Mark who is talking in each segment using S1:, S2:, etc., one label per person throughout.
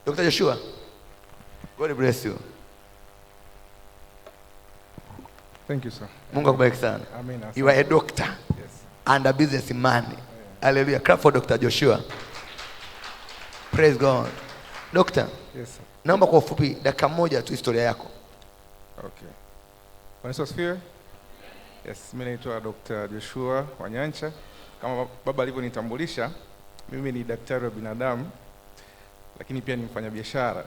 S1: Dr. Joshua, God bless you.
S2: Thank you, sir.
S1: Mungu akubariki sana.
S2: Amen.
S1: You are a doctor.
S2: Yes.
S1: And a businessman. Hallelujah. Clap for Dr. Joshua. Praise God. Doctor.
S2: Yes, sir.
S1: Naomba kwa ufupi dakika moja tu historia yako.
S2: Okay. Bwana asifiwe. Yes, mimi naitwa Dr. Joshua Wanyancha. Kama baba alivyonitambulisha, mimi ni daktari wa binadamu, lakini pia ni mfanyabiashara.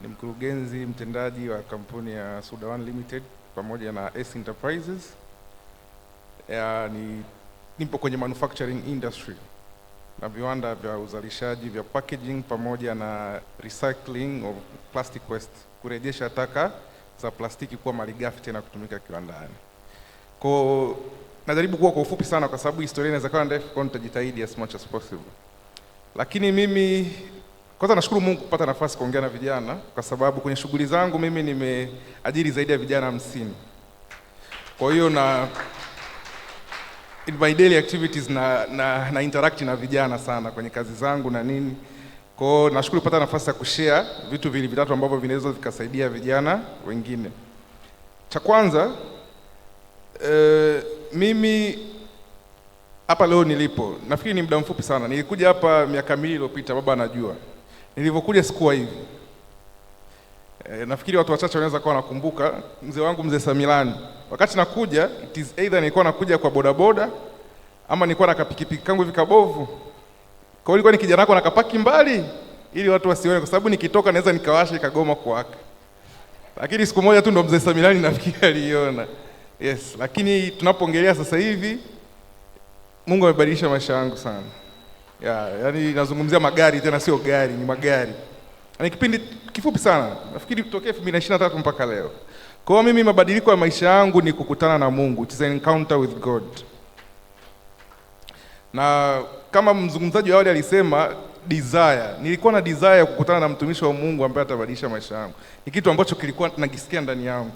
S2: Ni mkurugenzi mtendaji wa kampuni ya Suda One Limited pamoja na S Enterprises. Nipo kwenye manufacturing industry na viwanda vya uzalishaji vya packaging pamoja na recycling of plastic waste, kurejesha taka za plastiki kuwa malighafi tena kutumika kiwandani. Kwa najaribu kuwa kwa ufupi sana kwa sababu historia inaweza kuwa ndefu, kwa nitajitahidi as much as possible. Lakini mimi kwanza nashukuru Mungu kupata nafasi kuongea na vijana kwa sababu kwenye shughuli zangu mimi nimeajiri zaidi ya vijana 50. Kwa hiyo in my daily activities na interact na vijana sana kwenye kazi zangu na nini. Kwa hiyo nashukuru kupata nafasi ya kushare vitu vitatu ambavyo vinaweza vikasaidia vijana wengine. Cha kwanza, mimi hapa leo nilipo, nafikiri ni muda mfupi sana. Nilikuja hapa miaka 2 iliyopita, baba anajua. Nilivyokuja sikuwa hivi. Nafikiri watu wachache wanaweza kuwa nakumbuka mzee wangu mzee Samilani. Wakati nakuja, it is either nilikuwa nakuja kwa bodaboda ama nilikuwa na kapikipiki kangu hivi kabovu. Kwa hiyo nilikuwa nikija nako na kapaki mbali ili watu wasione, kwa sababu nikitoka naweza nikawasha ikagoma kuwaka. Lakini siku moja tu ndo mzee Samilani nafikiri aliona. Yes, lakini tunapoongelea sasa hivi Mungu amebadilisha maisha yangu sana. Yaani nazungumzia magari, tena sio gari, ni magari. Ni kipindi kifupi sana. Nafikiri kutokea 2023 mpaka leo. Kwa hiyo mimi mabadiliko ya maisha yangu ni kukutana na Mungu. It is an encounter with God. Na kama mzungumzaji wa awali alisema desire, nilikuwa na desire ya kukutana na mtumishi wa Mungu ambaye atabadilisha maisha yangu. Ni kitu ambacho kilikuwa nakisikia ndani yangu.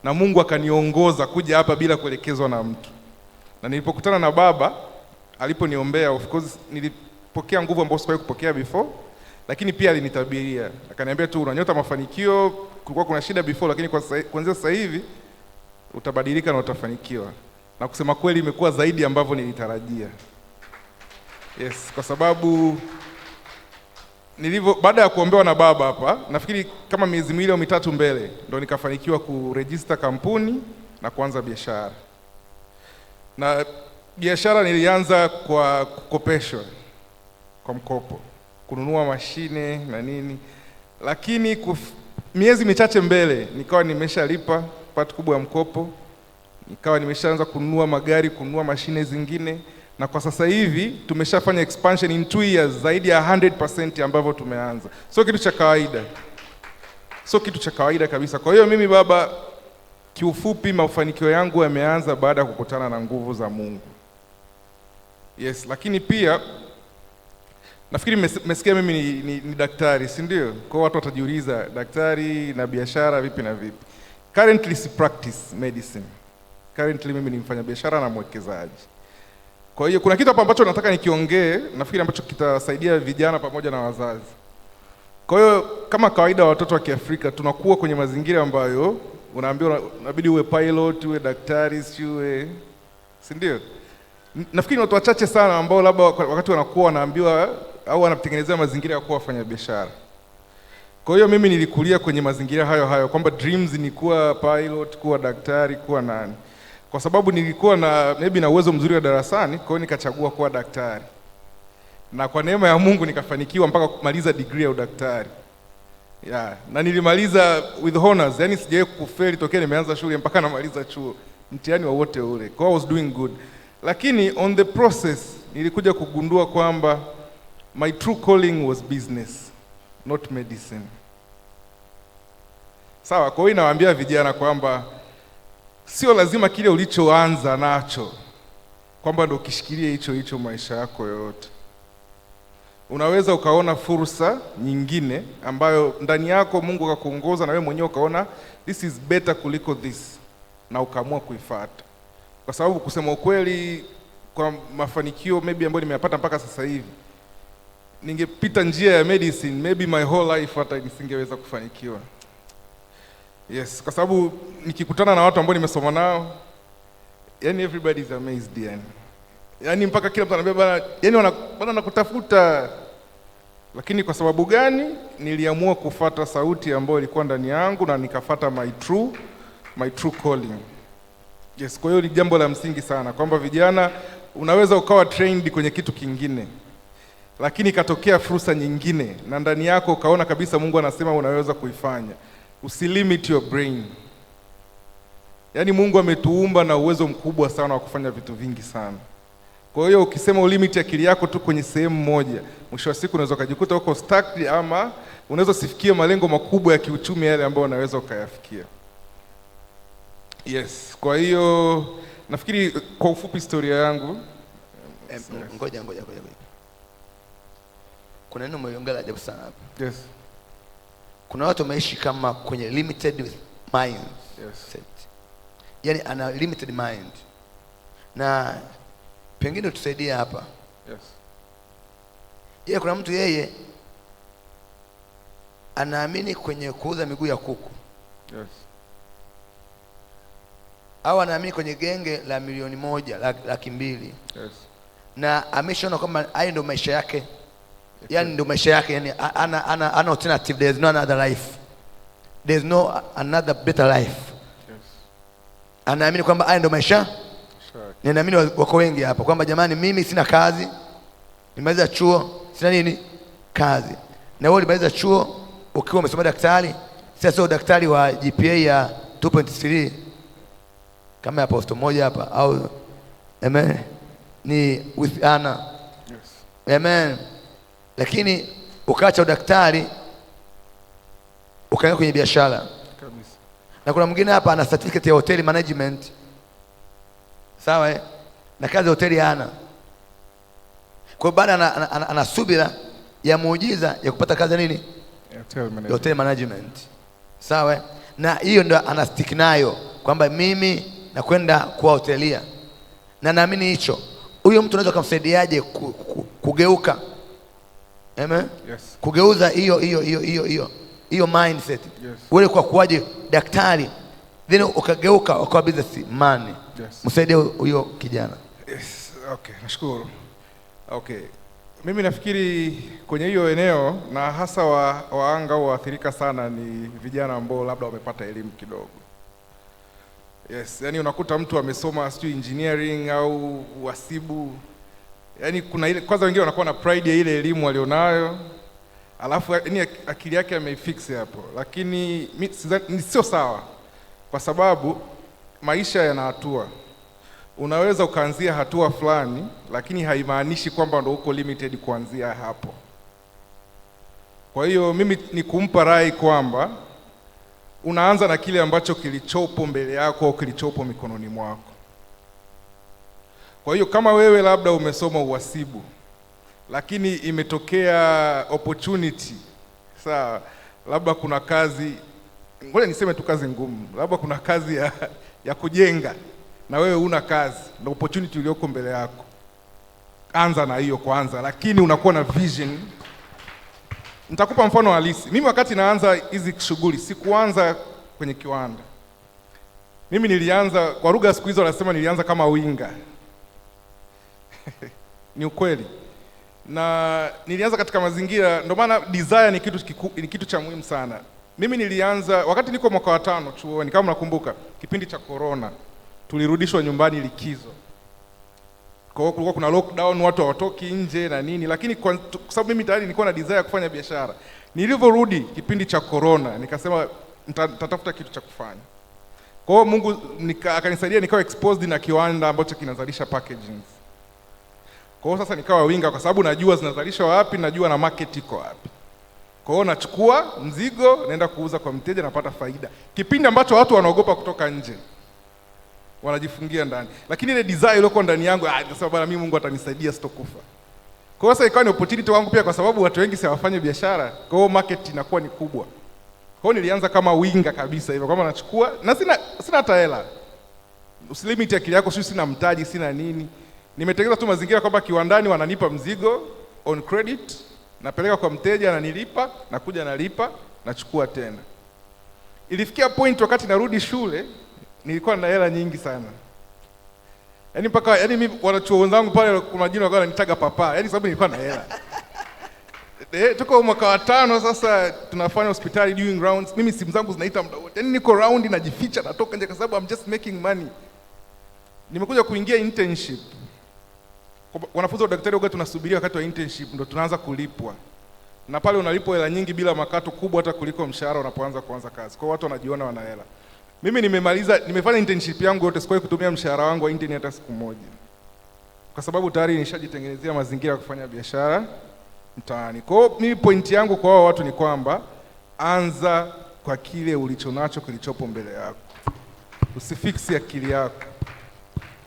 S2: Na Mungu akaniongoza kuja hapa bila kuelekezwa na mtu. Na nilipokutana na baba, aliponiombea, of course nilipokea nguvu ambayo sikuwahi kupokea before, lakini pia alinitabiria. Akaniambia tu unanyota mafanikio, kulikuwa kuna shida before, lakini kuanzia sasa hivi utabadilika na utafanikiwa. Na kusema kweli imekuwa zaidi ambavyo nilitarajia. Yes, kwa sababu baada ya kuombewa na baba hapa, nafikiri kama miezi 2 au 3 mbele ndo nikafanikiwa kuregister kampuni na kuanza biashara. Na biashara nilianza kwa kukopeshwa, kwa mkopo, kununua mashine na nini. Lakini miezi michache mbele nikawa nimeshalipa part kubwa ya mkopo, nikawa nimeshaanza kununua magari, kununua mashine zingine, na kwa sasa hivi tumeshafanya expansion in 2 years zaidi ya 100% ambavyo tumeanza. Sio kitu cha kawaida. Sio kitu cha kawaida kabisa. Kwa hiyo mimi baba, kiufupi mafanikio yangu yameanza baada ya kukutana na nguvu za Mungu. Yes, lakini pia nafikiri mmesikia mimi ni daktari, si ndio? Kwa watu watajiuliza daktari na biashara vipi na vipi. Currently si practice medicine. Currently mimi ni mfanyabiashara na mwekezaji. Kwa hiyo kuna kitu hapa ambacho nataka nikiongee, nafikiri ambacho kitasaidia vijana pamoja na wazazi. Kwa hiyo kama kawaida watoto wa Kiafrika tunakuwa kwenye mazingira ambayo unaambiwa unabidi uwe pilot, uwe daktari, si ndio? Nafikiri watu wachache sana ambao labda wakati wanakuwa wanaambiwa au wanatengenezea mazingira ya kuwa wafanyabiashara. Kwa hiyo mimi nilikulia kwenye mazingira hayo kwamba dreams ni kuwa pilot, kuwa daktari, kuwa nani. Kwa sababu nilikuwa na uwezo mzuri wa darasani, kwa hiyo nikachagua kuwa daktari. Na kwa neema ya Mungu nikafanikiwa mpaka kumaliza degree ya udaktari. Na nilimaliza with honors, yani sijawahi kufeli tokea nimeanza shule mpaka namaliza chuo. Mtihani wowote ule. Kwa I was doing good. Lakini on the process nilikuja kugundua kwamba my true calling was business, not medicine. Sawa, kwa hiyo nawaambia vijana kwamba sio lazima kile ulichoanza nacho kwamba ndio ukishikilie hicho maisha yako yote. Unaweza ukaona fursa nyingine ambayo ndani yako Mungu akakuongoza na wewe mwenyewe ukaona this is better kuliko this, na ukaamua kuifuata. Kwa sababu kusema ukweli, kwa mafanikio maybe ambayo nimeyapata mpaka sasa hivi, ningepita njia ya medicine, maybe my whole life hata nisingeweza kufanikiwa. Yes, kwa sababu nikikutana na watu ambao nimesoma nao, yani everybody is amazed yani. Yani mpaka kila mtu anambia bana, yani bana nakutafuta. Lakini kwa sababu gani? Niliamua kufuata sauti ambayo ilikuwa ndani yangu na nikafuata my true calling. Yes, kwa hiyo ni jambo la msingi sana kwamba vijana unaweza ukawa trained kwenye kitu kingine, lakini ikatokea fursa nyingine na ndani yako ukaona kabisa Mungu anasema unaweza kuifanya. Usilimit your brain. Yaani Mungu ametuumba na uwezo mkubwa sana wa kufanya vitu vingi sana. Kwa hiyo ukisema ulimit akili yako tu kwenye sehemu moja, mwisho wa siku unaweza kujikuta uko stuck, ama unaweza usifikie malengo makubwa ya kiuchumi yale ambayo unaweza ukayafikia. Yes, kwa hiyo nafikiri kwa ufupi historia yangu.
S1: Ngoja. Kuna neno umeongea ajabu sana hapa.
S2: Yes.
S1: Kuna watu wameishi kama kwenye limited mind.
S2: Yes.
S1: Yaani ana limited mind. Na pengine tusaidie hapa.
S2: Yes.
S1: Kuna mtu yeye anaamini kwenye kuuza miguu ya kuku.
S2: Yes.
S1: Au anaamini kwenye genge la milioni 1,200,000.
S2: Yes.
S1: Na ameshaona kwamba hayo ndio maisha yake. Yani ndio maisha yake, yani ana alternative, there is no another life. There is no another better life.
S2: Yes.
S1: Anaamini kwamba hayo ndio maisha.
S2: Sure.
S1: Ninaamini wako wengi hapa kwamba jamani, mimi sina kazi. Nimaliza chuo, sina nini? Kazi. Na wewe ulimaliza chuo ukiwa umesoma daktari, sasa sio daktari wa GPA ya 2.3 kama apostle mmoja hapa au amen, ni with Anna.
S2: Yes.
S1: Amen. Lakini ukaacha udaktari ukaenda kwenye biashara.
S2: Kabisa.
S1: Na kuna mwingine hapa ana certificate ya hotel management. Sawa na kazi ya hoteli hana. Kwa baada ana subira ya muujiza ya kupata kazi nini? Hotel management. Sawa na hiyo ndo ana stick nayo kwamba mimi nakwenda kuwa hotelia. Na naamini hicho. Huyo mtu anaweza kumsaidiaje kugeuka? Amen.
S2: Yes.
S1: Kugeuza hiyo mindset.
S2: Yes.
S1: Wewe kwa kuwaje daktari then ukageuka ukawa businessman.
S2: Yes.
S1: Msaidie huyo kijana.
S2: Yes. Okay, nashukuru. Okay. Mimi nafikiri kwenye hiyo eneo na hasa waanga au waathirika sana ni vijana ambao labda wamepata elimu kidogo. Yes, yani unakuta mtu amesoma sijui engineering au uhasibu. Yani kuna ile kwanza wengine wanakuwa na pride ya ile elimu alionayo. Alafu yani akili yake ameifix hapo. Lakini sio sawa. Kwa sababu maisha yana hatua. Unaweza ukaanzia hatua fulani lakini haimaanishi kwamba ndo uko limited kuanzia hapo. Kwa hiyo mimi ni kumpa rai kwamba unaanza na kile ambacho kilichopo mbele yako au kilichopo mikononi mwako. Kwa hiyo kama wewe labda umesoma uhasibu lakini imetokea opportunity, sawa, labda kuna kazi, ngoja niseme tu kazi ngumu, labda kuna kazi ya kujenga na wewe una kazi, na opportunity iliyoko mbele yako, anza na hiyo kwanza, lakini unakuwa na vision. Nitakupa mfano halisi. Mimi wakati naanza hizi shughuli sikuanza kwenye kiwanda. Mimi nilianza, kwa lugha siku hizo wanasema nilianza kama winga. Ni ukweli. Na nilianza katika mazingira, ndio maana desire ni kitu cha muhimu sana. Mimi nilianza wakati niko mwaka wa 5 chuoni, kama nakumbuka, kipindi cha corona. Tulirudishwa nyumbani likizo. Kwa hiyo kulikuwa kuna lockdown, watu hawatoki nje na nini, lakini kwa sababu mimi tayari nilikuwa na desire ya kufanya biashara. Nilivyorudi kipindi cha corona, nikasema nitatafuta kitu cha kufanya. Kwa hiyo Mungu akanisaidia nikawa exposed na kiwanda ambacho kinazalisha packaging. Kwa hiyo sasa nikawa winga kwa sababu najua zinazalishwa wapi, najua na market iko wapi. Kwa hiyo nachukua mzigo, naenda kuuza kwa mteja, napata faida. Kipindi ambacho watu wanaogopa kutoka nje, wanajifungia ndani. Lakini ile desire iliyoko ndani yangu, nasema bwana, mimi Mungu atanisaidia, sitokufa. Kwa hiyo sasa ikawa ni opportunity wangu pia, kwa sababu watu wengi hawafanye biashara. Kwa hiyo market inakuwa ni kubwa. Kwa hiyo nilianza kama winga kabisa hivyo, kama nachukua na sina hata hela. Usilimit akili yako, sina mtaji, sina nini. Nimetengeneza tu mazingira kwamba kiwandani wananipa mzigo on credit, napeleka kwa mteja, ananilipa, nakuja nalipa, nachukua tena. Ilifikia point wakati narudi shule nilikuwa na hela nyingi sana. Yaani mpaka mimi wanachuo wenzangu pale kwa majina wakawa wananitaga papa. Yaani sababu nilikuwa na hela. Tuko mwaka wa 5 sasa tunafanya hospitali doing rounds. Mimi simu zangu zinaita muda wote. Yaani niko round najificha natoka nje kwa sababu I'm just making money. Nimekuja kuingia internship. Wanafunzi wa daktari wakati tunasubiria wakati wa internship ndo tunaanza kulipwa. Na pale unalipwa hela nyingi bila makato kubwa hata kuliko mshahara unapoanza kuanza kazi. Kwa hiyo watu wanajiona wana hela. Mimi nimefanya internship yangu yote, sikuwahi kutumia mshahara wangu wa intern hata siku moja. Kwa sababu tayari nishajitengenezea mazingira ya kufanya biashara mtaani. Kwa hiyo mimi point yangu kwa hao watu ni kwamba anza kwa kile ulichonacho kilichopo mbele yako. Usifiksi akili yako.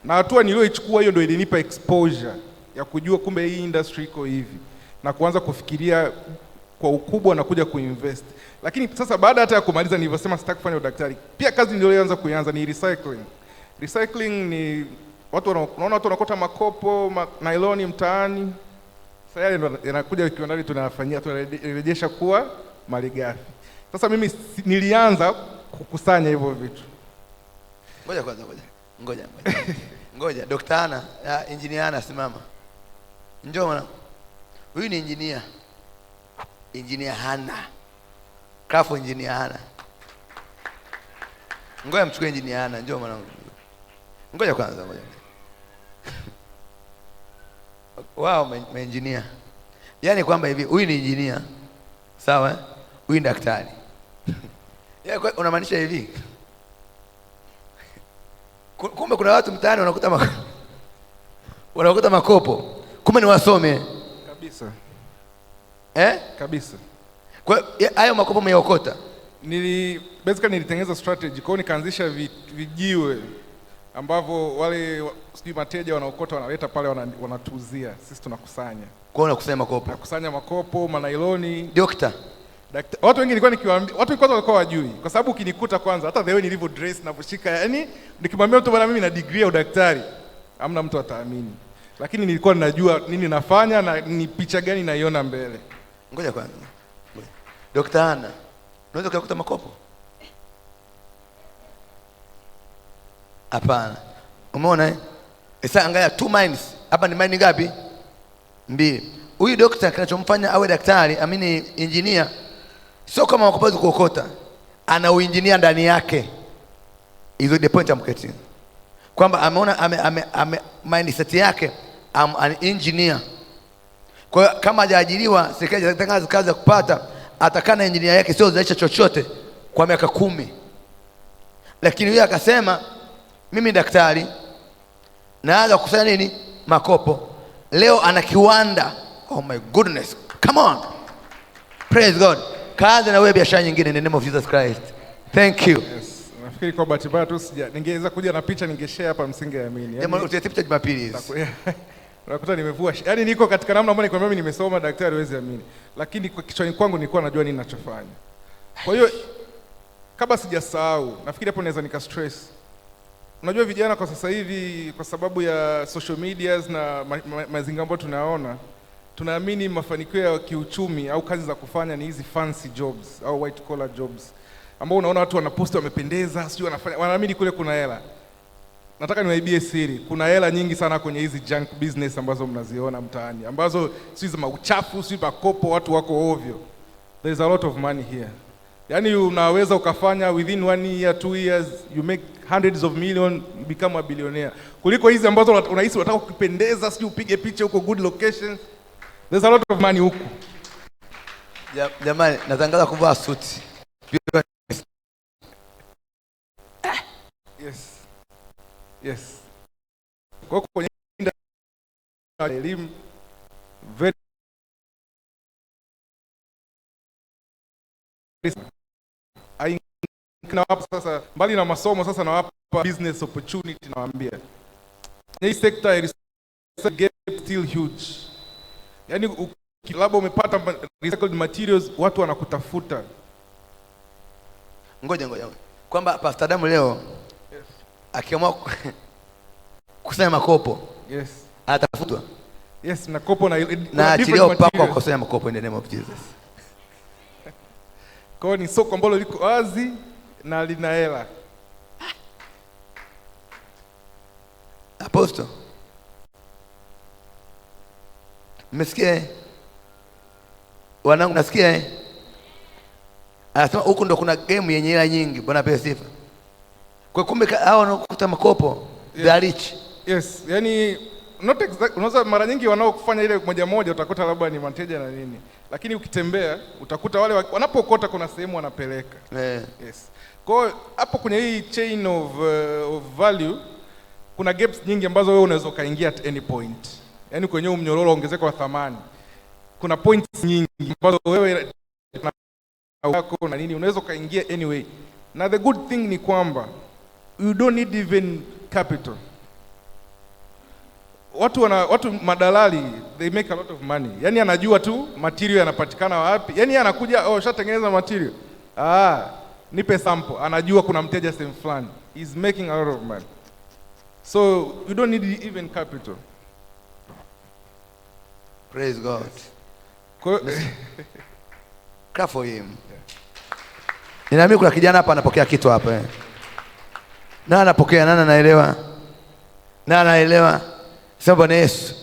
S2: Na hatua niliyoichukua hiyo ndio ilinipa exposure ya kujua kumbe hii industry iko hivi na kuanza kufikiria kwa ukubwa na kuja kuinvest. Lakini sasa baada hata ya kumaliza nilivyosema sitaki kufanya udaktari, pia kazi niliyoanza kuianza ni recycling. Recycling ni unaona watu wanakota makopo, nailoni mtaani. Sasa yale ndo yanakuja kiwandani tunarejesha kuwa malighafi. Sasa mimi nilianza kukusanya hivyo vitu.
S1: Ngoja Dr. Ana, engineer Ana simama. Njoo mwana. Huyu ni engineer. Engineer Hana. Kafu engineer Hana. Ngoja mchukue engineer Hana, njoo mwanangu. Ngoja kwanza, ngoja. Wao engineer. Yaani kwamba hivi huyu ni engineer. Sawa? Huyu ni daktari. Yaani unamaanisha hivi? Kumbe kuna watu mtaani wanakuta makopo. Kumbe ni wasome.
S2: Kabisa.
S1: Kabisa. Kwa hayo makopo umeokota.
S2: Basically nilitengeneza strategy. Kwa hiyo nikaanzisha vijiwe ambavyo wale sijui mateja wanaokota wanaleta pale wanatuzia. Sisi tunakusanya.
S1: Kwa hiyo unakusanya makopo.
S2: Nakusanya makopo, manailoni. Watu wengi nilikuwa nikiwaambia, watu kwanza walikuwa wajui. Kwa sababu ukinikuta kwanza hata the way nilivyo dress na kushika, yani nikimwambia mtu bwana mimi na degree ya udaktari, hamna mtu ataamini. Lakini nilikuwa ninajua nini nafanya na ni picha gani naiona mbele.
S1: Ngoja kwanza. Dr. Ana, unaweza kukuta makopo? Hapana. Umeona Sasa angalia two minds. Hapa ni mind ngapi? 2. Huyu daktari kinachomfanya awe daktari, amini engineer, sio kama makopo kuokota. Ana uengineer ndani yake. Hizo the point I'm getting. Kwamba ameona mindset yake I'm an engineer. Kwa hiyo kama hajaajiriwa, serikali inatangaza kazi ya kupata, atakaa na engineer yake sio zaisha chochote kwa miaka 10. Lakini yeye akasema mimi daktari naanza kukusanya nini? Makopo. Leo ana kiwanda. Oh my goodness. Come on. Praise God. Kazi na wewe biashara nyingine in the name of Jesus Christ. Thank you.
S2: Yes. Nafikiri kwa bahati mbaya tu ningeweza kuja na picha ningeshare hapa msingeamini.
S1: Jamani utatipicha Jumapili hizi.
S2: Unakuta nimevua. Yaani niko katika namna ambayo nikwambia mimi nimesoma daktari huwezi amini. Lakini kwa kichwani kwangu nilikuwa najua nini ninachofanya. Kwa hiyo kabla sijasahau, nafikiri hapo naweza nika stress. Unajua vijana kwa sasa hivi kwa sababu ya social medias na mazingira ambayo tunaona, tunaamini mafanikio ya kiuchumi au kazi za kufanya ni hizi fancy jobs au white collar jobs. Ambao unaona watu wanaposti wamependeza, sio wanafanya, wanaamini kule kuna hela. Nataka niwaibie siri, kuna hela nyingi sana kwenye hizi junk business ambazo mnaziona mtaani, ambazo sio za uchafu, sio makopo, watu wako ovyo. There is a lot of money here. Yaani unaweza ukafanya within 1 year, 2 years, you make hundreds of millions, you become a billionaire. Kuliko hizi ambazo unahisi unataka kupendeza, sio upige picha huko good locations. There's a lot of money huko.
S1: Jamani, natangaza kuvaa suti.
S2: Yes. Kwa hiyo kwenye elimu very nawapa sasa, mbali na masomo sasa nawapa business opportunity, nawaambia hii sector is still huge. Yaani labda umepata recycled materials, watu wanakutafuta.
S1: Ngoja kwamba Pastor Adamu leo akiamua kusema makopo,
S2: yes,
S1: atafutwa.
S2: Yes, na kopo
S1: na achilia upako wa kukosea makopo in the name of Jesus.
S2: Kwa hiyo ni soko ambalo liko wazi na lina hela.
S1: Apostle, mmesikia? Wanangu, nasikia anasema huko ndo kuna game yenye hela nyingi. Bwana pewe sifa. Kwa kumbe hao wanaokuta makopo they are rich.
S2: Yes, yani not exact. Unaweza mara nyingi wanaokufanya ile moja moja utakuta labda ni mateja na nini, lakini ukitembea utakuta wale wanapokota kuna sehemu wanapeleka. Yes. Kwa hiyo hapo kwenye hii chain of value kuna gaps nyingi ambazo wewe unaweza kaingia at any point. Yaani kwenye mnyororo ongezeko wa thamani kuna points nyingi ambazo wewe wako na nini unaweza kaingia anyway. Na the good thing ni kwamba you don't need even capital. Watu madalali they make a lot of money. Yaani anajua tu material yanapatikana wapi. Yaani anakuja shatengeneza material. Nipe sample. Anajua kuna mteja sehemu fulani. He's making a lot of money. So you don't need even capital.
S1: Praise God. Clap for him. Ninaamini kuna kijana hapa anapokea kitu hapa. Na anapokea, nani anaelewa? Na anaelewa. Sema Bwana Yesu,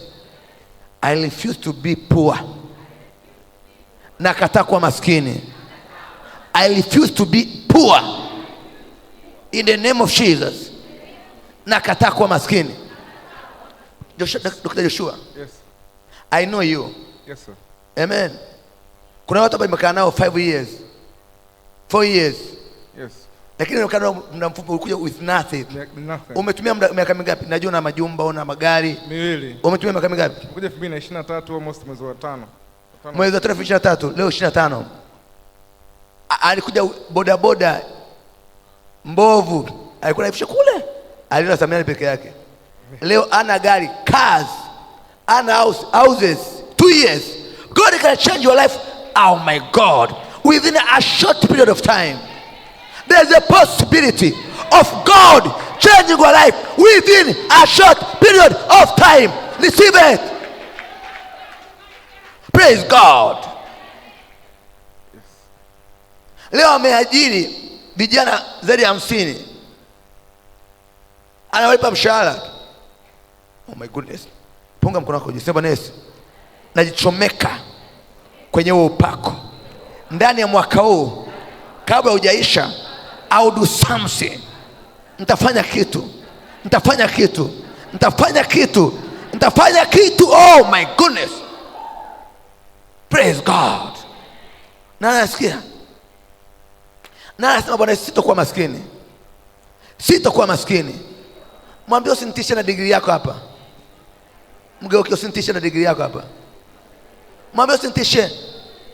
S1: I refuse to be poor. Nakataa kuwa maskini. I refuse to be poor. In the name of Jesus. Nakataa kuwa maskini. Dr. Joshua.
S2: Yes.
S1: I know you.
S2: Yes sir.
S1: Amen. Kuna watu ambao nimekaa nao 5 years. 4 years.
S2: Yes.
S1: Lakini nimekaa nao muda mfupi ulikuja with nothing.
S2: Nothing.
S1: Umetumia miaka mingapi? Najua una majumba, una magari.
S2: 2.
S1: Umetumia miaka mingapi?
S2: Kuja 2023 almost mwezi wa 5.
S1: Mwezi wa 2023, leo 25. Alikuja boda boda mbovu. Alikuwa anaishi kule. Alina Samiani peke yake. Leo ana gari, cars, ana houses, 2 years. God can change your life. Oh my God. Within a short period of time. There's a possibility of God changing your life within a short period of time. Receive it. Praise God. Leo ameajiri vijana zaidi ya 50. Anawalipa mshahara. Oh my goodness. Punga mkono wako juu. Sema Yesu, najichomeka kwenye huo upako. Ndani ya mwaka huu kabla hujaisha, I'll do something. Nitafanya kitu. Nitafanya kitu. Nitafanya kitu. Nitafanya kitu. Oh my goodness. Praise God. Na nasikia. Na nasema Bwana, sitakuwa maskini. Sitakuwa maskini. Mwambie usinitishe na degree yako hapa. Mgeuke, usinitishe na degree yako hapa. Mwambie usinitishe.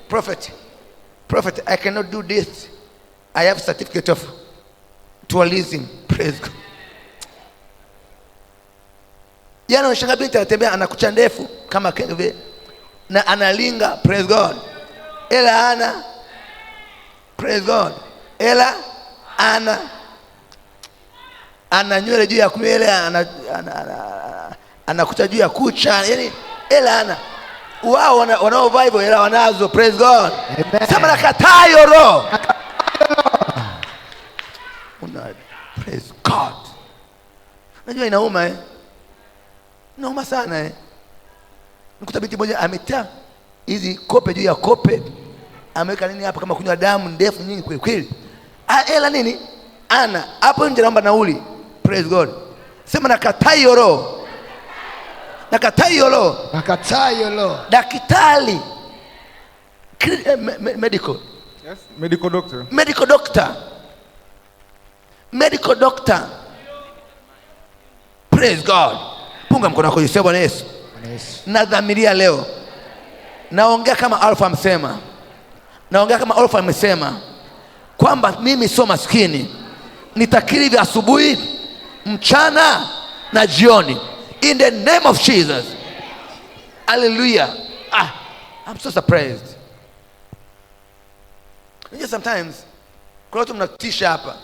S1: Prophet, I cannot do this. I have certificate of tourism. Praise God. Yana unashangaa binti anatembea ana kucha ndefu kama kenge na analinga. Praise God. Ela ana. Praise God. Ela ana nywele juu ya kunywele, ana kucha juu ya kucha. Yaani ela ana. Wao wanao Bible ela wanazo. Praise God. Amen. Sema nakataa hiyo roho. Praise God. Unajua inauma inauma sana Nikuta binti moja ametaa hizi kope juu ya kope. Ameweka nini hapa kama kunywa damu ndefu nyingi kweli kweli. Ela nini? Ana. Hapo nje naomba nauli. Praise God. Sema nakataa hiyo roho. Nakataa hiyo roho.
S3: Nakataa hiyo roho.
S1: Daktari. Medical.
S2: Yes, medical doctor.
S1: Medical doctor. Medical doctor. Praise God. Punga mkono wako Yesu. Bwana Yesu. Nadhamiria leo. Naongea kama Alfa amesema. Naongea kama Alfa amesema kwamba mimi sio maskini. Nitakiri vya asubuhi, mchana na jioni. In the name of Jesus. Hallelujah. I'm so surprised. Just sometimes kuna watu mnatisha hapa.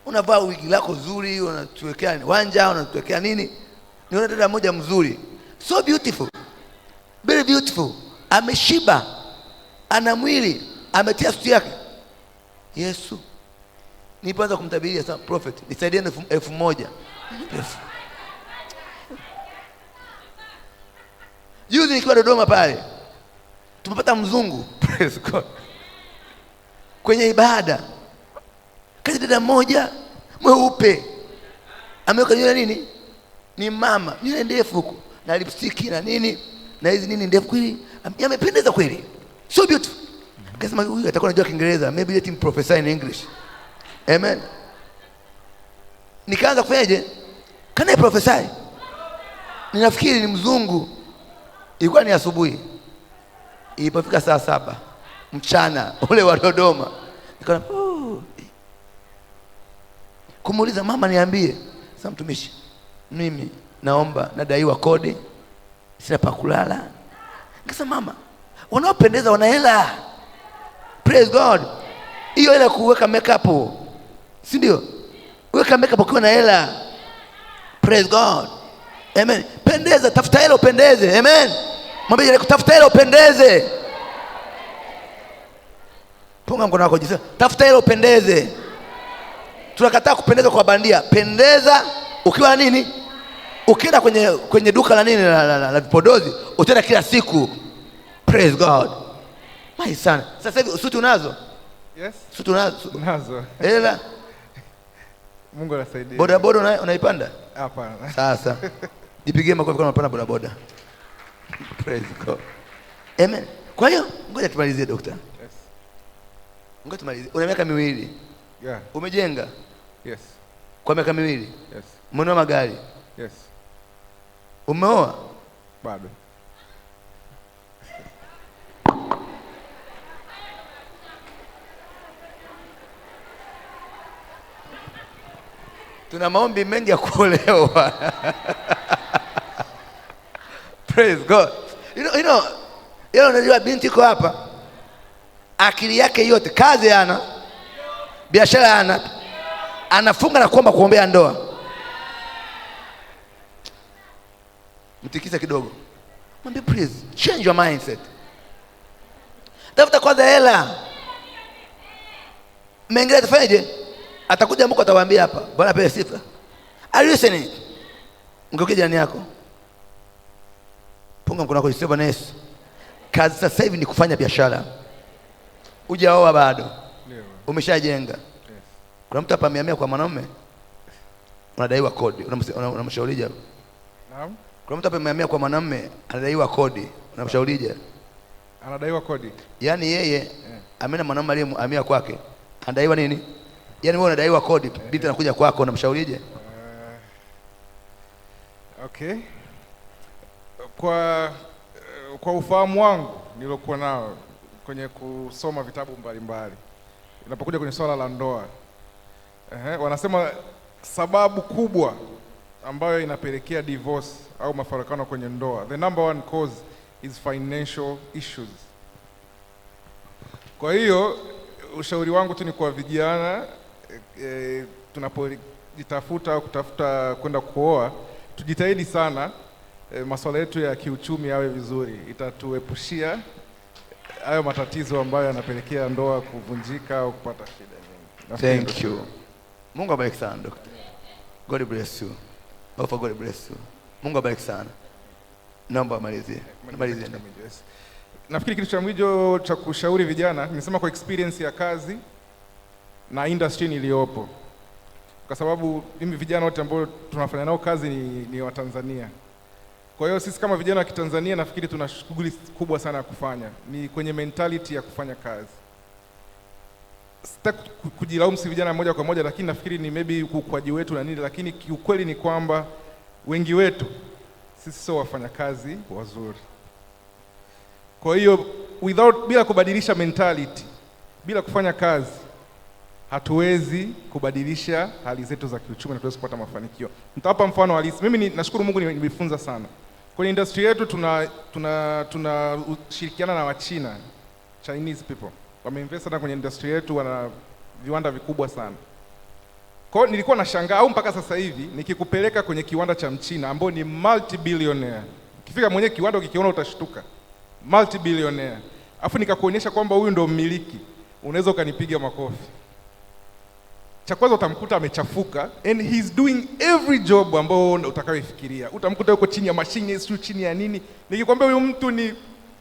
S1: Unavaa wigi lako zuri, unatuwekea wanja, unatuwekea nini? Niona dada moja mzuri. So beautiful. beautiful, ameshiba, ana mwili, ametia suti yake. Yesu, nilipoanza kumtabiria sasa, prophet, nisaidie 1,000. Juzi nikiwa Dodoma pale, tumepata mzungu, praise God, kwenye ibada. Kaja dada mmoja mweupe, ameweka nywele nini, ni mama, nywele ndefu huko na lipstick na nini na hizi nini ndefu, kweli amependeza kweli, so beautiful. Akasema huyu atakuwa anajua Kiingereza, maybe let him prophesy in English. Amen. Nikaanza kufanyaje, can I prophesy? Ninafikiri ni mzungu. Ilikuwa ni asubuhi, ilipofika saa 7 mchana ule wa Dodoma, nikaona kumuuliza mama, niambie sasa, mtumishi, mimi naomba, nadaiwa kodi, sina pa kulala. Nikasema mama, wanaopendeza wana hela, praise God. Hiyo hela kuweka makeup, si ndio? Weka makeup ukiwa na hela, praise God. Amen. Pendeza, tafuta hela upendeze. Amen. Mwambie jirani, tafuta hela upendeze. Punga mkono wako jisema, tafuta hela upendeze. Tunakataa kupendeza kwa bandia. Pendeza ukiwa nini? Ukienda kwenye duka la nini la vipodozi, utaenda kila siku. Praise God. My son. Sasa hivi suti unazo?
S2: Yes.
S1: Suti unazo?
S2: Unazo.
S1: Hela.
S2: Mungu anasaidie.
S1: Bodaboda unaipanda?
S2: Hapana.
S1: Sasa jipigie makofi kama unapanda bodaboda. Praise God. Amen. Kwa hiyo ngoja tumalizie daktari.
S2: Yes.
S1: Ngoja tumalizie. Una miaka 2.
S2: Yeah.
S1: Umejenga?
S2: Yes.
S1: Kwa miaka 2.
S2: Yes.
S1: Umenunua magari?
S2: Yes.
S1: Umeoa?
S2: Bado.
S1: Tuna maombi mengi ya kuolewa. Praise God. Unajua binti iko hapa, akili yake yote, kazi ana, biashara ana, anafunga na kuomba kuombea ndoa. Mtikisa kidogo, mwambie please change your mindset. Tafuta kwanza hela, mengine atafanyaje? Atakuja Mungu atawaambia hapa, Bwana apewe sifa. Are you listening? Ngeuke jirani yako, punga mkono wako, Bwana Yesu, kazi sasa hivi ni kufanya biashara. Hujaoa bado, umeshajenga. Kuna mtu hapa amehamia kwa mwanaume, unadaiwa kodi, unamshaurije?
S2: Naam.
S1: Kuna mtu hapa amehamia kwa mwanamume, anadaiwa kodi, unamshaurije?
S2: Anadaiwa kodi.
S1: Yaani yeye amena mwanamume aliyehamia kwake, anadaiwa nini? Yaani wewe unadaiwa kodi, binti anakuja kwako, unamshaurije?
S2: Okay. Kwa ufahamu wangu nilokuwa nao kwenye kusoma vitabu mbalimbali, inapokuja kwenye swala la ndoa, wanasema sababu kubwa ambayo inapelekea divorce au mafarakano kwenye ndoa, the number one cause is financial issues. Kwa hiyo ushauri wangu tu ni kwa vijana, tunapojitafuta au kutafuta kwenda kuoa, tujitahidi sana masuala yetu ya kiuchumi yawe vizuri. Itatuepushia hayo matatizo ambayo yanapelekea ndoa kuvunjika au kupata shida nyingi.
S1: Thank you. Mungu abariki sana doctor. God bless you. God bless you. Mungu abariki sana. Naomba malizie.
S2: Nafikiri kitu cha mwisho cha kushauri vijana, nimesema kwa experience ya kazi na industry niliyopo, kwa sababu mimi vijana wote ambao tunafanya nao kazi ni wa Tanzania. Kwa hiyo sisi kama vijana wa Kitanzania nafikiri tuna shughuli kubwa sana ya kufanya, ni kwenye mentality ya kufanya kazi. Sitaki kujilaumu si vijana moja kwa moja, lakini nafikiri ni maybe ukwaji wetu na nini, lakini kiukweli ni kwamba wengi wetu sisi sio wafanyakazi wazuri. Kwa hiyo bila kubadilisha mentality, bila kufanya kazi, hatuwezi kubadilisha hali zetu za kiuchumi na tuwezi kupata mafanikio. Nitawapa mfano halisi. Mimi nashukuru Mungu nimejifunza sana. Kwenye industry yetu tuna ushirikiana na Wachina, Chinese people. Wameinvest sana kwenye industry yetu, wana viwanda vikubwa sana. Kwa hiyo nilikuwa nashangaa, au mpaka sasa hivi nikikupeleka kwenye kiwanda cha Mchina ambao ni multi-billionaire, ukifika mwenye kiwanda ukikiona utashtuka. multi-billionaire, afu nikakuonyesha kwamba huyu ndo mmiliki, unaweza ukanipiga makofi. Cha kwanza utamkuta amechafuka, and he's doing every job ambao utakayofikiria. Utamkuta yuko chini ya machine, sio chini ya nini. Nikikwambia huyu mtu ni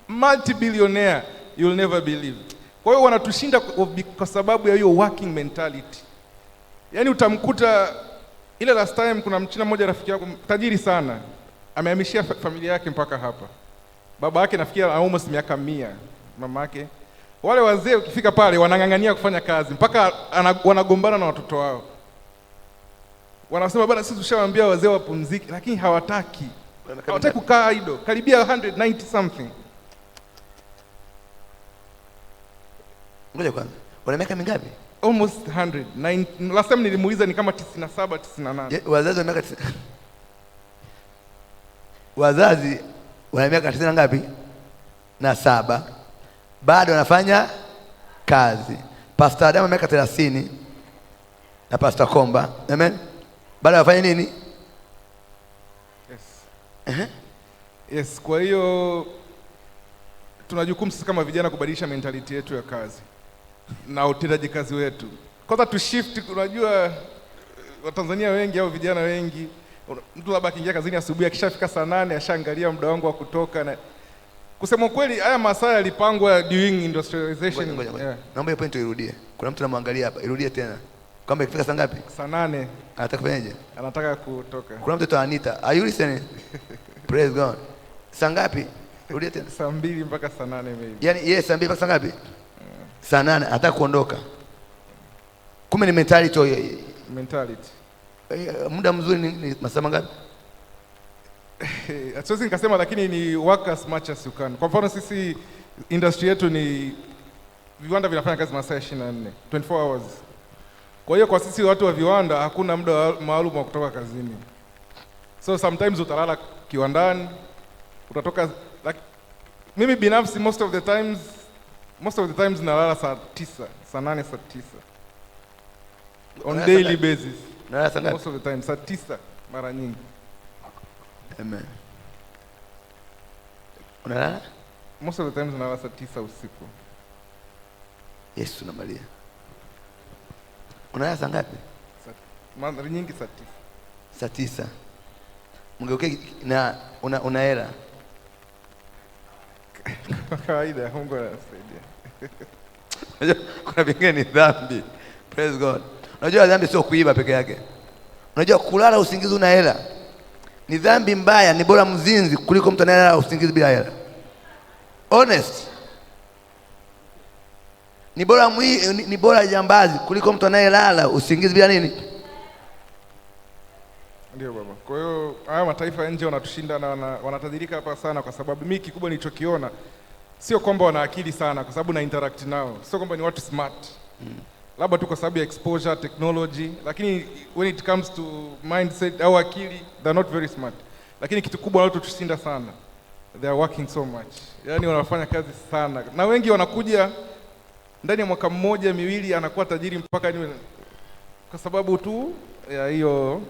S2: multi-billionaire, you'll never believe. Kwa hiyo wanatushinda kwa sababu ya hiyo working mentality. Yaani utamkuta ile last time kuna mchina mmoja rafiki yako tajiri sana, amehamishia familia yake mpaka hapa. Baba yake nafikia almost miaka 100, mama yake. Wale wazee ukifika pale wanang'ang'ania kufanya kazi mpaka wanagombana na watoto wao. Wanasema bwana, sisi tushawaambia wazee wapumzike, lakini hawataki. Hawataki kukaa idle. Karibia 190 something.
S1: Ngoja kwanza. Wana miaka mingapi?
S2: Almost 100. Last time nilimuuliza ni kama 97, 98.
S1: Wazazi wana miaka wazazi wana miaka 90 ngapi? Na 7. Bado wanafanya kazi. Pastor Adam miaka 30 na Pastor Komba. Amen. Bado wanafanya nini?
S2: Yes. Yes, kwa hiyo tuna jukumu sisi kama vijana kubadilisha mentality yetu ya kazi na utendaji kazi wetu. Kwanza tu shift, unajua Watanzania wengi au vijana wengi, mtu labda akiingia kazini asubuhi akishafika saa 8 ashaangalia muda wangu wa kutoka, na kusema kweli haya masaa yalipangwa during industrialization.
S1: Yeah. Naomba hiyo point irudie. Kuna mtu anamwangalia hapa, irudie tena. Kwamba ikifika saa ngapi?
S2: Saa 8.
S1: Anataka kufanyaje?
S2: Anataka kutoka.
S1: Kuna mtu Anita, are you listening? Praise God. Saa ngapi? Rudie tena.
S2: Saa 2 mpaka saa 8 maybe.
S1: Yaani yeye saa 2 mpaka saa ngapi? Saa 8 anataka kuondoka. Kumbe ni mentality.
S2: Mentality.
S1: Muda mzuri ni masaa mangapi?
S2: Siwezi nikasema, lakini ni work as much as you can. Kwa mfano sisi industry yetu ni viwanda vinafanya kazi masaa 24, 24 hours. Kwa hiyo kwa sisi watu wa viwanda hakuna muda maalum wa kutoka kazini. So sometimes utalala kiwandani, utatoka like, mimi binafsi most of the times nalala saa 9, saa 8, saa 9. On daily basis.
S1: Nalala saa ngapi?
S2: Most of the time saa 9 mara nyingi.
S1: Amen. Unalala?
S2: Most of the times nalala saa 9 usiku.
S1: Yesu na Maria. Unalala saa ngapi?
S2: Mara nyingi saa 9.
S1: Saa 9. Mngeuke na una hela.
S2: Kawaida, Mungu anasaidia.
S1: Unajua kuna vingine ni dhambi. Praise God. Unajua dhambi sio kuiba peke yake. Unajua kulala usingizi una hela ni dhambi mbaya, ni bora mzinzi kuliko mtu anayelala usingizi bila hela. Honest. Ni bora jambazi kuliko mtu anayelala usingizi bila nini?
S2: Ndio baba. Kwa hiyo haya mataifa ya nje wanatushinda na wanatajirika hapa sana, kwa sababu mimi kikubwa nilichokiona sio kwamba wana akili sana, kwa sababu na interact nao. Sio kwamba ni watu smart. Labda tu kwa sababu ya exposure, technology, lakini when it comes to mindset au akili, they're not very smart. Lakini kitu kubwa wanatushinda sana, they are working so much. Yaani wanafanya kazi sana. Na wengi wanakuja ndani ya mwaka mmoja miwili anakuwa tajiri mpaka ni kwa sababu tu ya hiyo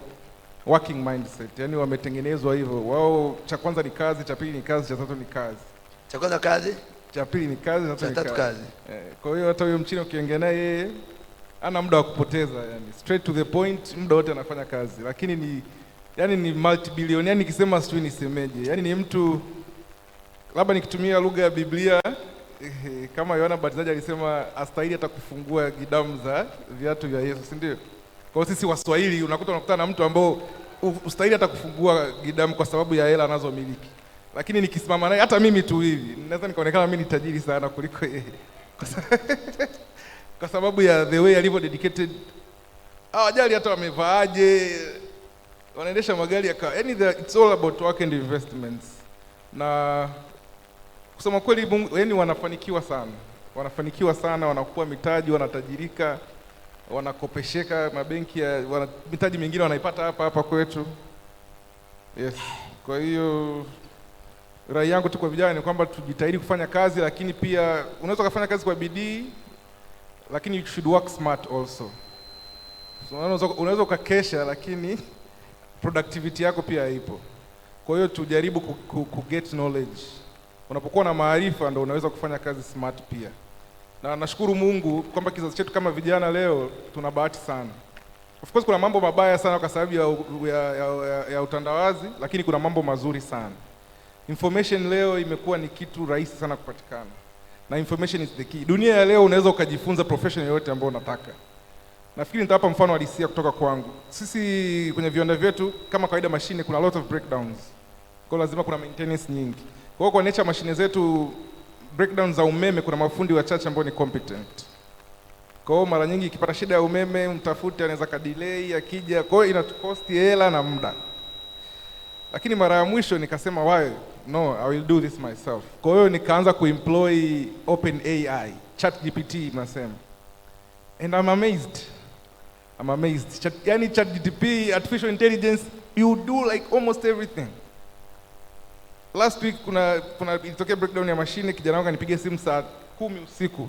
S2: working mindset. Yaani wametengenezwa hivyo. Wao cha kwanza ni kazi, cha pili ni kazi, cha tatu ni kazi.
S1: Cha kwanza kazi,
S2: cha pili ni kazi,
S1: cha tatu kazi.
S2: Kwa hiyo hata huyo mchina ukiongea naye yeye ana muda wa kupoteza, yani straight to the point, muda wote anafanya kazi. Lakini ni multi-billionaire, yani nikisema sijui nisemeje. Yani ni mtu, labda nikitumia lugha ya Biblia kama Yohana Mbatizaji alisema astahili hata kufungua gidamu za viatu vya Yesu, si ndio? Kwa sisi Waswahili unakutana na mtu ambao ustahili hata kufungua gidamu kwa sababu ya hela anazomiliki. Lakini nikisimama naye hata mimi tu hivi naweza nikaonekana mimi ni tajiri sana kuliko yeye. Kwa sababu ya the way alivyo dedicated. Hawajali hata wamevaaje, wanaendesha magari yani it's all about work and investments. Na kusema kweli yani wanafanikiwa sana, wanakuwa mitaji, wanatajirika, wanakopesheka mabenki mitaji mingine wanaipata hapa kwetu. Yes. Kwa hiyo rai yangu tu kwa vijana ni kwamba tujitahidi kufanya kazi, lakini pia unaweza kufanya kazi kwa bidii, lakini you should work smart also. So unaweza ukakesha lakini productivity yako pia haipo. Kwa hiyo tujaribu ku get knowledge. Unapokuwa na maarifa ndo unaweza kufanya kazi smart pia. Na nashukuru Mungu kwamba kizazi chetu kama vijana leo tuna bahati sana. Of course kuna mambo mabaya sana kwa sababu ya utandawazi, lakini kuna mambo mazuri sana. Information leo imekuwa ni kitu rahisi sana kupatikana. Na information is the key. Dunia ya leo unaweza ukajifunza profession yoyote ambayo unataka. Nafikiri nitawapa mfano halisia kutoka kwangu. Sisi kwenye viwanda vyetu kama kawaida mashine kuna lot of breakdowns. Kwa lazima kuna maintenance nyingi. Kwa nature mashine zetu breakdowns za umeme kuna mafundi wachache ambao ni competent. Kwa mara nyingi ikipata shida ya umeme mtafute anaweza kadelay akija. Kwa hiyo inatucost hela na muda. Lakini mara ya mwisho nikasema why no I will do this myself. Kwa hiyo nikaanza kuemploy OpenAI, ChatGPT nasema. And I'm amazed. Yani ChatGPT, artificial intelligence, you do like almost everything. Last week kuna ilitokea breakdown ya mashine, kijana wangu anipigia simu saa 10 usiku.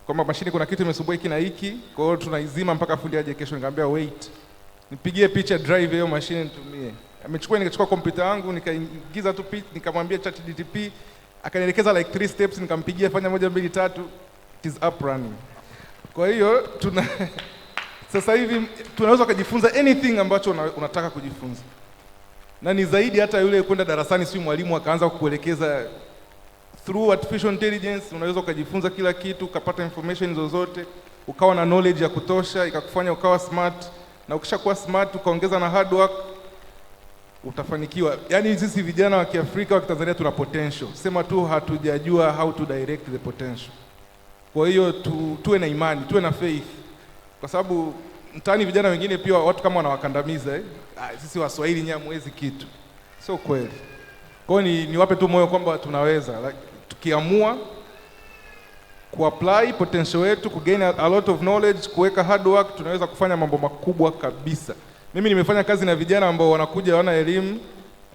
S2: Kwamba mashine kuna kitu imesumbua hiki na hiki, kwa hiyo tunaizima mpaka fundi aje kesho. Nikamwambia wait. Nipigie picha drive hiyo mashine nitumie. Nikachukua kompyuta yangu nikaingiza tu picha, nikamwambia ChatGPT, akanielekeza like 3 steps, nikampigia fanya 1 2 3, it is up running. Kwa hiyo sasa hivi tunaweza kujifunza anything ambacho unataka kujifunza. Na ni zaidi hata yule kwenda darasani si mwalimu akaanza kukuelekeza through artificial intelligence, unaweza kujifunza kila kitu, ukapata information zozote, ukawa na knowledge ya kutosha, ikakufanya ukawa smart, na ukishakuwa smart ukaongeza na hard work utafanikiwa. Yaani sisi vijana wa Kiafrika wa Kitanzania tuna potential. Sema tu hatujajua how to direct the potential. Kwa hiyo tuwe na imani, tuwe na faith. Kwa sababu mtaani vijana wengine pia watu kama wanawakandamiza sisi Waswahili nyinyi hamwezi kitu. Sio kweli. Kwa hiyo niwape tu moyo kwamba tunaweza. Like, tukiamua kuapply potential yetu, kugain a lot of knowledge, kuweka hard work, tunaweza kufanya mambo makubwa kabisa. Mimi nimefanya kazi na vijana ambao wanakuja wana elimu,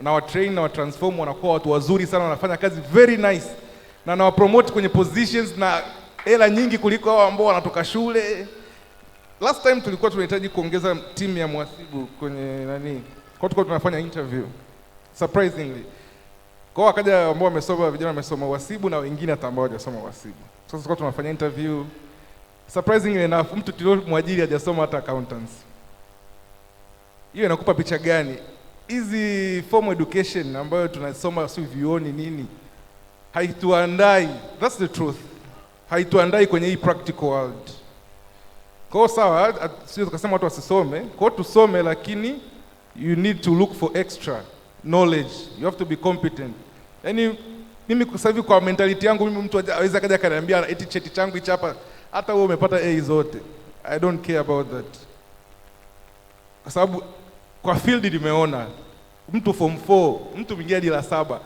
S2: na wa train na wa transform, wanakuwa watu wazuri sana, wanafanya kazi very nice. Na wa promote kwenye positions na hela nyingi kuliko hao ambao wanatoka shule. Last time tulikuwa tunahitaji kuongeza timu ya mhasibu kwenye kwa tulikuwa tunafanya interview. Surprisingly. Kwa wakaja ambao wamesoma, vijana wamesoma uhasibu na wengine hata ambao hawajasoma uhasibu. Sasa tulikuwa tunafanya interview. Surprisingly enough, mtu tuliomwajiri hajasoma hata accountancy. Hiyo inakupa picha gani? Hizi formal education ambayo tunasoma sio vioni nini, haituandai, that's the truth. Haituandai kwenye hii practical world. Kwa sawa, sio tukasema watu wasisome, kwa tusome, lakini you need to look for extra knowledge. You have to be competent. Yaani mimi kwa sababu kwa mentality yangu mimi mtu aweza kaja kaniambia eti cheti changu hichi hapa hata wewe umepata A zote. I don't care about that. Kwa sababu kwa field nimeona mtu form 4, mtu mwingine hadi la 7,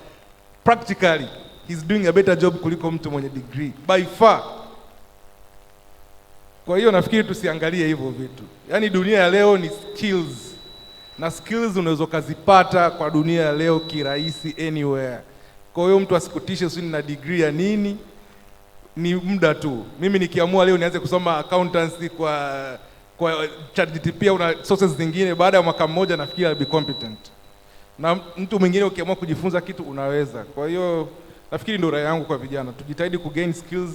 S2: practically he's doing a better job kuliko mtu mwenye degree by far. Kwa hiyo nafikiri tusiangalie hivyo vitu. Yaani dunia ya leo ni skills. Na skills unaweza kuzipata kwa dunia ya leo kirahisi anywhere. Kwa hiyo mtu asikutishe sio na degree ya nini, ni muda tu. Mimi nikiamua leo nianze kusoma accountancy kwa ChatGPT una sources zingine, baada ya mwaka mmoja nafikiri I'll be competent. Na mtu mwingine ukiamua kujifunza kitu unaweza. Kwa hiyo nafikiri ndio rai yangu kwa vijana, tujitahidi kugain skills,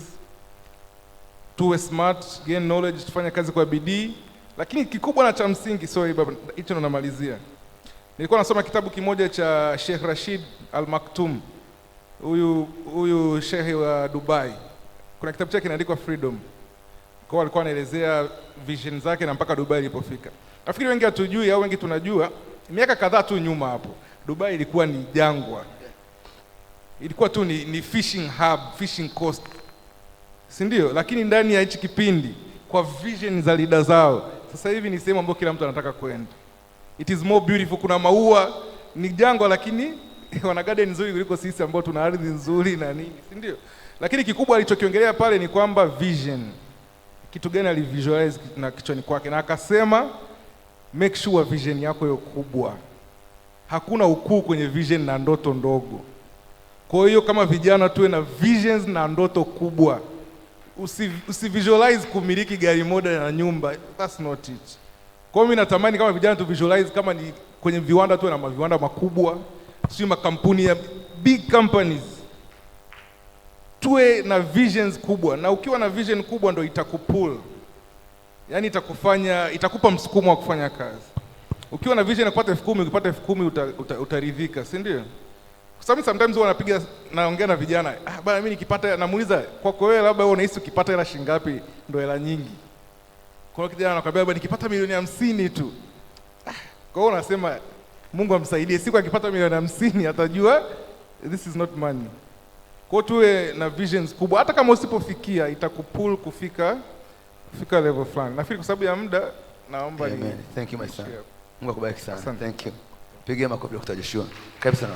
S2: tuwe smart, gain knowledge, tufanye kazi kwa bidii. Lakini kikubwa na cha msingi, sorry baba, hicho ndo namalizia. Nilikuwa nasoma kitabu kimoja cha Sheikh Rashid Al Maktoum. Huyu sheikh wa Dubai. Kuna kitabu chake kinaandikwa Freedom. Kwa alikuwa anaelezea vision zake na mpaka Dubai ilipofika. Nafikiri wengi hatujui au wengi tunajua, miaka kadhaa tu nyuma hapo, Dubai ilikuwa ni jangwa. Ilikuwa tu ni fishing hub, fishing coast. Si ndio? Lakini ndani ya hichi kipindi kwa vision za leader zao, sasa hivi ni sehemu ambayo kila mtu anataka kwenda. It is more beautiful, kuna maua, ni jangwa lakini wana garden nzuri kuliko sisi ambao tuna ardhi nzuri na nini, si ndio? Lakini kikubwa alichokiongelea pale ni kwamba vision. Kitu gani alivisualize na kichwani kwake, na akasema make sure vision yako iwe kubwa. Hakuna ukuu kwenye vision na ndoto ndogo. Kwa hiyo kama vijana tuwe na visions na ndoto kubwa. Usivisualize kumiliki gari moja na nyumba, that's not it. Kwa hiyo mimi natamani kama vijana tu visualize kama ni kwenye viwanda tuwe na maviwanda makubwa, sio makampuni ya big companies. tuwe na visions kubwa, na ukiwa na vision kubwa ndo itakupull, yaani itakufanya, itakupa msukumo wa kufanya kazi. Ukiwa na vision ya kupata 10,000, ukipata 10,000 utaridhika, si ndio? Kwa sababu sometimes huwa naongea na vijana, bana mimi nikipata, namuuliza kwako wewe labda wewe unahisi ukipata hela shilingi ngapi ndo hela nyingi? Kwa hiyo kijana anakuambia bana nikipata milioni 50 tu. Kwa hiyo unasema Mungu amsaidie, siku akipata milioni 50 atajua this is not money. Kwa hiyo tuwe na visions kubwa, hata kama usipofikia itakupull kufika level fulani. Nafikiri kwa sababu ya muda naomba
S1: Amen. Thank you my son. Mungu akubariki sana. Thank you. Pigia makofi kwa Joshua. Karibu sana.